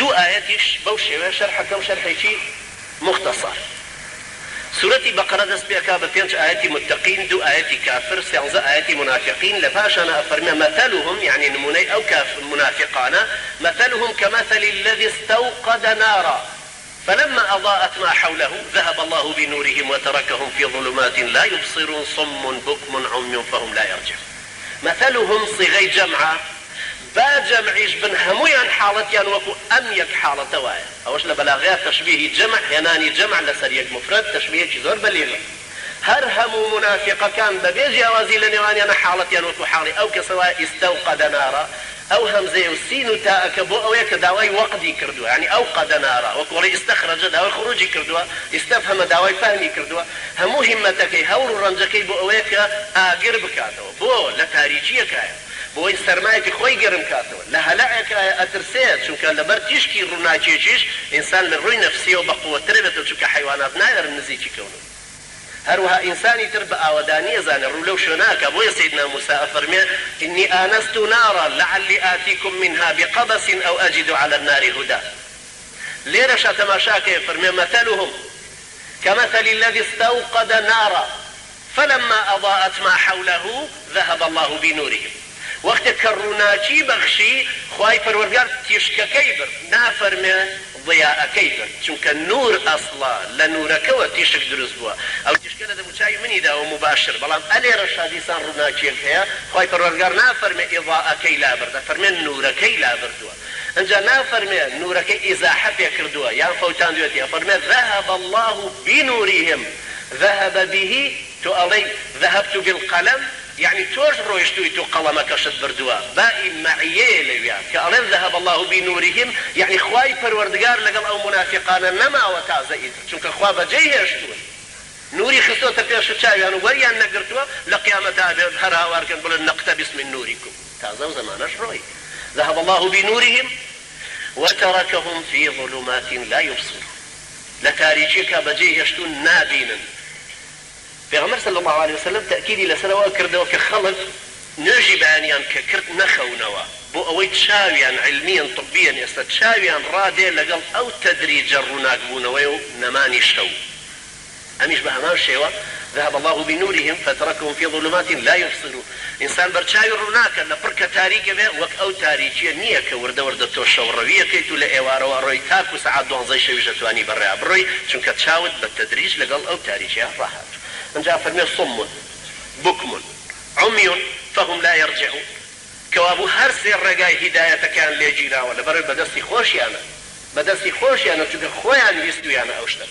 دو آياتش بوشي شرح كم شرحي مختصر. سورة بقرة دست بيكا ببينش آياتي متقين، دو آياتي كافر، سيانزا آياتي منافقين. لفاشنا أفرمي مثلهم يعني نموني أو كافر منافقانا مثلهم كمثل الذي استوقد نارا فلما أضاءت ما حوله ذهب الله بنورهم وتركهم في ظلمات لا يبصرون صم بكم عمي فهم لا يرجعون. مثلهم صيغي جمعة با جمعيش بن همويان حالتيان وكو أميك حالة وايا أوش لبلاغيات تشبيه جمع يناني جمع لسريك مفرد تشبيه زور بليغة. هر همو منافقة كان ببيجي أوازي لنوانيان حالتيان وكو حالي أو كسواء استوقد نارا أو همزة وسين وتاء كبو أو يك داوي وقدي كردوا يعني أوقد نارا وكوري استخرج داوي خروجي كردوا استفهم داوي فهمي كردوا همو همتك هول رنجكي بو أو يك آقر بكاتو بو لتاريخية كايا بۆی سەرمایەکی خۆی گەرم کاتەوە لە هەلائێکە ئەترسێت چونکە لەبەر تیشکی ڕووناکێکیش ئینسان لە ڕووی نەفسیەوە بەقووەترە بێتەوە چونکە حیوانات نایەرن نزیکی کەونن. هەروەها ئینسانی تر بە ئاوەدانی ئەزانێ ڕوو لەو شوێناکە بۆیە سەیدنا موسى ئەفەرمێ ئینی ئانەست نارا لعلی ئاتیکم منها بقبس أو أجد على النار هدى. لێرەشە تەماشاکە فەرمێ مثلهم كمثل الذي استوقد نارا فلما أضاءت ما حوله ذهب الله بنورهم. وقت كروناچی بخشي خواهي پروردگار تشككي بر نافرمي ضياءكي بر چونك نور اصلا لنوركوا تشك دروز بوا او تشكل هذا مشاي مني دا ومباشر بلان الي رشاديسان روناچيك هيا خواهي پروردگار نافرمي اضاءكي لا برد فرمي نوركي لا بردوا انجا نافرمي نوركي ازاحة كردوا يعني فوتان دوتي فرمي ذهب الله بنورهم ذهب به تؤلي ذهبت بالقلم يعني توش رويشتوي تو قلمك شد بردوا باقي معيه لويا كألين ذهب الله بنورهم يعني خواي پروردگار لقل او منافقان نما وتازئيد چونك خوا بجيه اشتوي نوري خصوة تبيش تشاويان وريان نقرتوا لقيامة هرها واركن بل نقتبس من نوركم تازو زمانش روي ذهب الله بنورهم وتركهم في ظلمات لا يبصرون لتاريخك بجيه اشتون نابينا. پیغمبر صلى الله عليه وسلم تأكيدي لسنوا كردوا كخلق نجي بانيان ككرت نخونوا بو اوي تشاويان علميا طبيا يستشاويان رادي لقل او تدريج الرناق بونويو نماني شو اميش بهمان شيوا ذهب الله بنورهم فتركهم في ظلمات لا يبصرون. انسان برشاوي الرناق لبركة تاريكه به وك او تاريكيه نيه كورده ورده تو شورويه كيتو لايوارو روي تاكو ساعات دون زي شويجتواني برا بروي چونك تشاود بالتدريج لقل او تاريكيه راحت. من جاء فرمي صم بكم عمي فهم لا يرجعون. كوابو هر سير رقاي هداية كان ليجينا ولا بري بدستي خوشي أنا تقول خويا يستوي أنا أوشتك